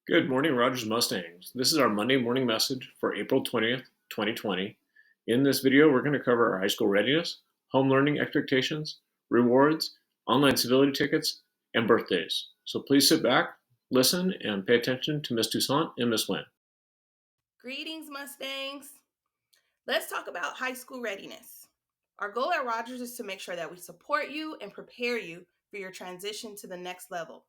Good morning, Rogers Mustangs. This is our Monday morning message for April 20th, 2020. In this video, we're going to cover our high school readiness, home learning expectations, rewards, online civility tickets, and birthdays. So please sit back, listen, and pay attention to Miss Toussaint and Miss Nguyen. Greetings, Mustangs. Let's talk about high school readiness. Our goal at Rogers is to make sure that we support you and prepare you for your transition to the next level.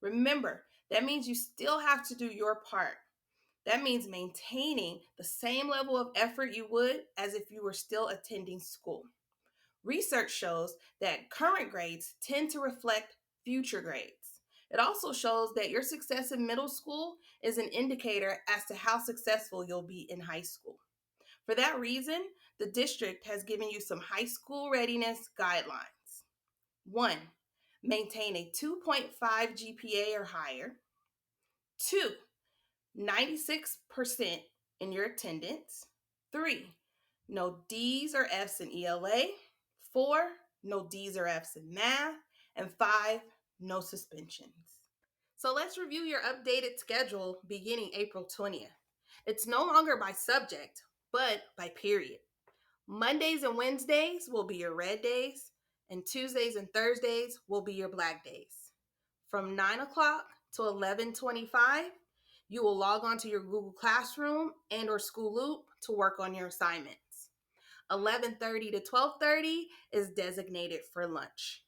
Remember, that means you still have to do your part. That means maintaining the same level of effort you would as if you were still attending school. Research shows that current grades tend to reflect future grades. It also shows that your success in middle school is an indicator as to how successful you'll be in high school. For that reason, the district has given you some high school readiness guidelines. 1. Maintain a 2.5 GPA or higher. 2. 96% in your attendance. 3. No D's or F's in ELA. 4. No D's or F's in math. And 5. No suspensions. So let's review your updated schedule beginning April 20th. It's no longer by subject, but by period. Mondays and Wednesdays will be your red days, and Tuesdays and Thursdays will be your black days. From 9 o'clock to 11:25, you will log on to your Google Classroom and or School Loop to work on your assignments. 11:30 to 12:30 is designated for lunch.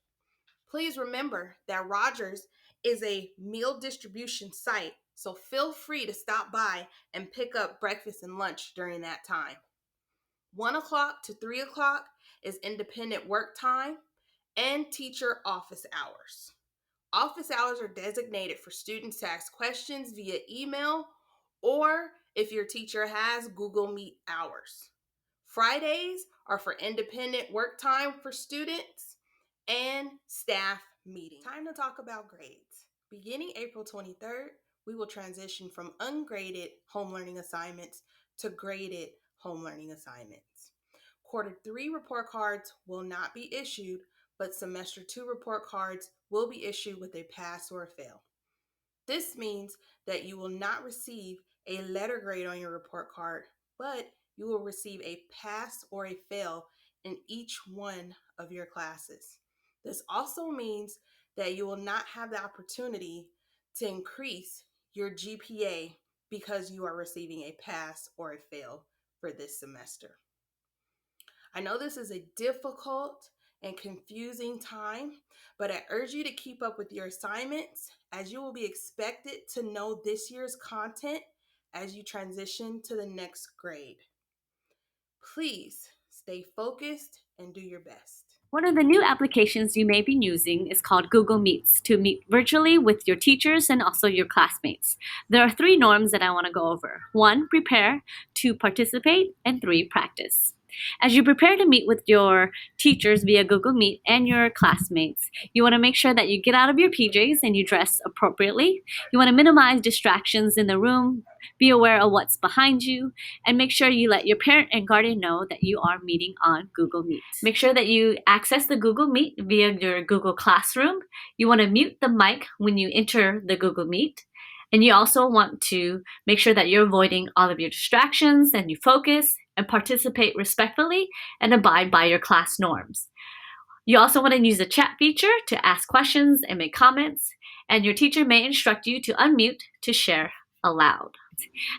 Please remember that Rogers is a meal distribution site, so feel free to stop by and pick up breakfast and lunch during that time. 1 o'clock to 3 o'clock is independent work time and teacher office hours. Office hours are designated for students to ask questions via email or if your teacher has Google Meet hours. Fridays are for independent work time for students and staff meetings. Time to talk about grades. Beginning April 23rd, we will transition from ungraded home learning assignments to graded home learning assignments. Quarter 3 report cards will not be issued, but semester 2 report cards will be issued with a pass or a fail. This means that you will not receive a letter grade on your report card, but you will receive a pass or a fail in each one of your classes. This also means that you will not have the opportunity to increase your GPA because you are receiving a pass or a fail for this semester. I know this is a difficult and confusing time, but I urge you to keep up with your assignments as you will be expected to know this year's content as you transition to the next grade. Please stay focused and do your best. One of the new applications you may be using is called Google Meets to meet virtually with your teachers and also your classmates. There are 3 norms that I want to go over. 1, prepare, 2, participate, and 3, practice. As you prepare to meet with your teachers via Google Meet and your classmates, you want to make sure that you get out of your PJs and you dress appropriately. You want to minimize distractions in the room, be aware of what's behind you, and make sure you let your parent and guardian know that you are meeting on Google Meet. Make sure that you access the Google Meet via your Google Classroom. You want to mute the mic when you enter the Google Meet. And you also want to make sure that you're avoiding all of your distractions and you focus and participate respectfully and abide by your class norms. You also want to use the chat feature to ask questions and make comments, and your teacher may instruct you to unmute to share aloud.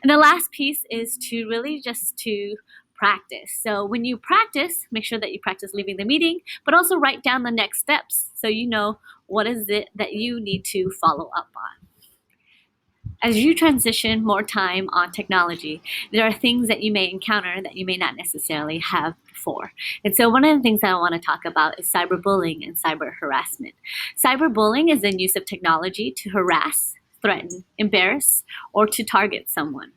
And the last piece is to really just to practice. So when you practice, make sure that you practice leaving the meeting, but also write down the next steps so you know what is it that you need to follow up on. As you transition more time on technology, there are things that you may encounter that you may not necessarily have before. And so one of the things that I want to talk about is cyberbullying and cyberharassment. Cyberbullying is the use of technology to harass, threaten, embarrass, or to target someone.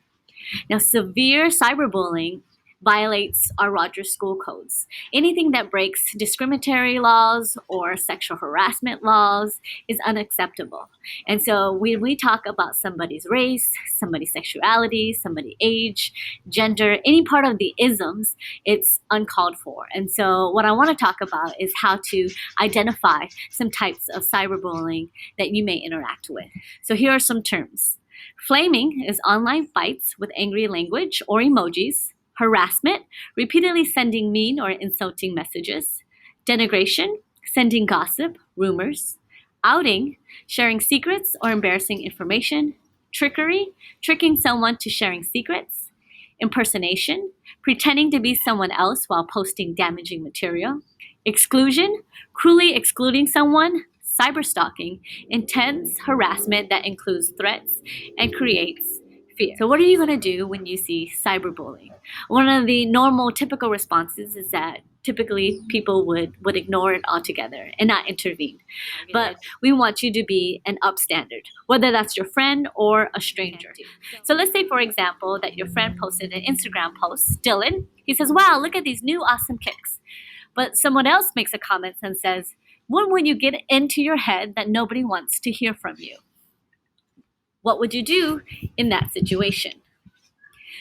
Now, severe cyberbullying violates our Rogers school codes. Anything that breaks discriminatory laws or sexual harassment laws is unacceptable. And so when we talk about somebody's race, somebody's sexuality, somebody's age, gender, any part of the isms, it's uncalled for. And so what I want to talk about is how to identify some types of cyberbullying that you may interact with. So here are some terms. Flaming is online fights with angry language or emojis. Harassment, repeatedly sending mean or insulting messages. Denigration, sending gossip, rumors. Outing, sharing secrets or embarrassing information. Trickery, tricking someone to sharing secrets. Impersonation, pretending to be someone else while posting damaging material. Exclusion, cruelly excluding someone. Cyberstalking, intense harassment that includes threats and creates fear. So what are you going to do when you see cyberbullying? One of the normal typical responses is that typically people would ignore it altogether and not intervene. But we want you to be an upstander, whether that's your friend or a stranger. So let's say, for example, that your friend posted an Instagram post, Dylan. He says, wow, look at these new awesome kicks. But someone else makes a comment and says, when would you get into your head that nobody wants to hear from you? What would you do in that situation?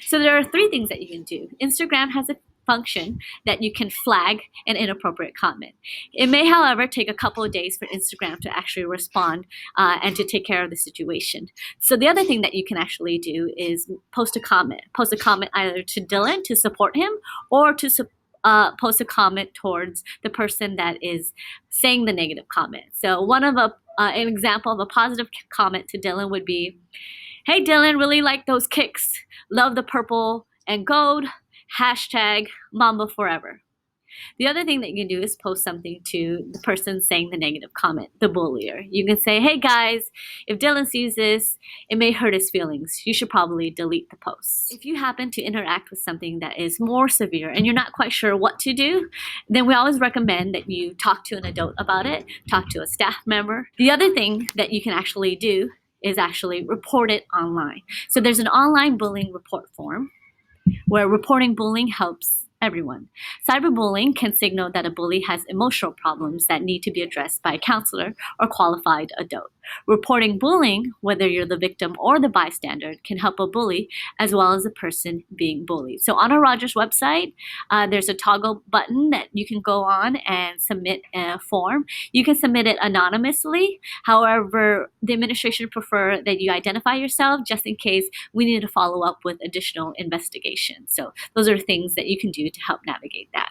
So there are 3 things that you can do. Instagram has a function that you can flag an inappropriate comment. It may, however, take a couple of days for Instagram to actually respond and to take care of the situation. So the other thing that you can actually do is post a comment. Post a comment either to Dylan to support him or to post a comment towards the person that is saying the negative comment. So an example of a positive comment to Dylan would be, hey Dylan, really like those kicks. Love the purple and gold. Hashtag Mamba forever. The other thing that you can do is post something to the person saying the negative comment, the bullier. You can say, hey guys, if Dylan sees this, it may hurt his feelings. You should probably delete the post. If you happen to interact with something that is more severe and you're not quite sure what to do, then we always recommend that you talk to an adult about it, talk to a staff member. The other thing that you can actually do is actually report it online. So there's an online bullying report form where reporting bullying helps everyone. Cyberbullying can signal that a bully has emotional problems that need to be addressed by a counselor or qualified adult. Reporting bullying, whether you're the victim or the bystander, can help a bully as well as the person being bullied. So on our Rogers website, there's a toggle button that you can go on and submit a form. You can submit it anonymously. However, the administration prefer that you identify yourself just in case we need to follow up with additional investigation. So those are things that you can do to help navigate that.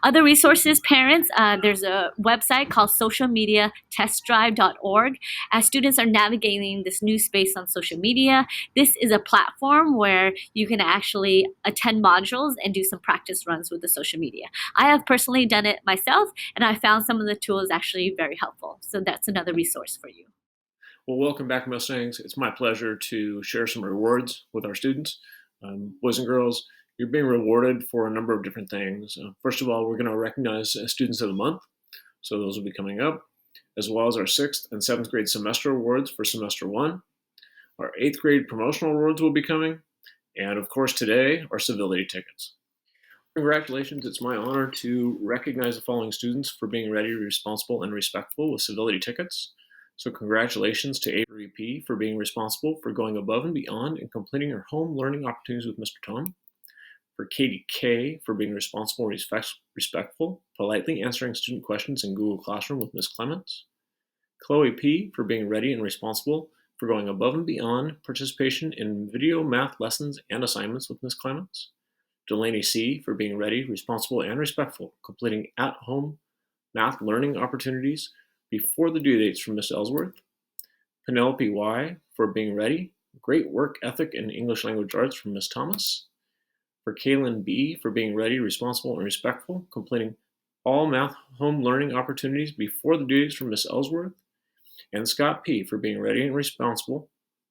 Other resources, parents, there's a website called socialmediatestdrive.org. As students are navigating this new space on social media, this is a platform where you can actually attend modules and do some practice runs with the social media. I have personally done it myself, and I found some of the tools actually very helpful. So that's another resource for you. Well, welcome back, Mustangs. It's my pleasure to share some rewards with our students. Boys and girls, you're being rewarded for a number of different things. First of all, we're going to recognize Students of the Month. So those will be coming up, as well as our 6th and 7th grade semester awards for semester 1. Our 8th grade promotional awards will be coming. And of course, today, our Civility Tickets. Congratulations, it's my honor to recognize the following students for being ready, responsible, and respectful with Civility Tickets. So congratulations to Avery P. for being responsible for going above and beyond and completing her home learning opportunities with Mr. Tom. For Katie K. for being responsible and respectful, politely answering student questions in Google Classroom with Ms. Clements. Chloe P. for being ready and responsible for going above and beyond participation in video math lessons and assignments with Ms. Clements. Delaney C. for being ready, responsible, and respectful, completing at-home math learning opportunities before the due dates from Ms. Ellsworth. Penelope Y. for being ready, great work ethic in English language arts from Ms. Thomas. For Kaylin B. for being ready, responsible, and respectful, completing all math home learning opportunities before the due dates from Ms. Ellsworth. And Scott P. for being ready and responsible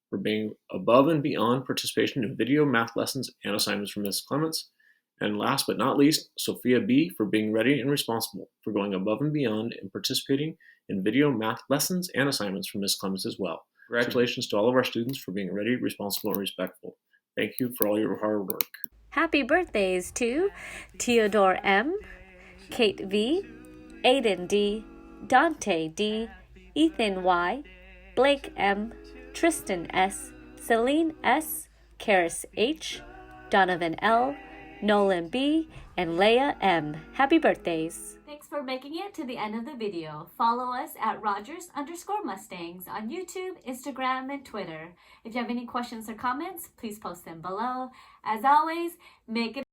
for being above and beyond participation in video math lessons and assignments from Ms. Clements. And last but not least, Sophia B. for being ready and responsible for going above and beyond and participating in video math lessons and assignments from Ms. Clements as well. Congratulations to all of our students for being ready, responsible, and respectful. Thank you for all your hard work. Happy birthdays to Theodore M., Kate V., Aiden D., Dante D., Ethan Y., Blake M., Tristan S., Celine S., Karis H., Donovan L., Nolan B., and Leia M. Happy birthdays. Thanks for making it to the end of the video. Follow us at Rogers_Mustangs on YouTube, Instagram, and Twitter. If you have any questions or comments, please post them below. As always, make it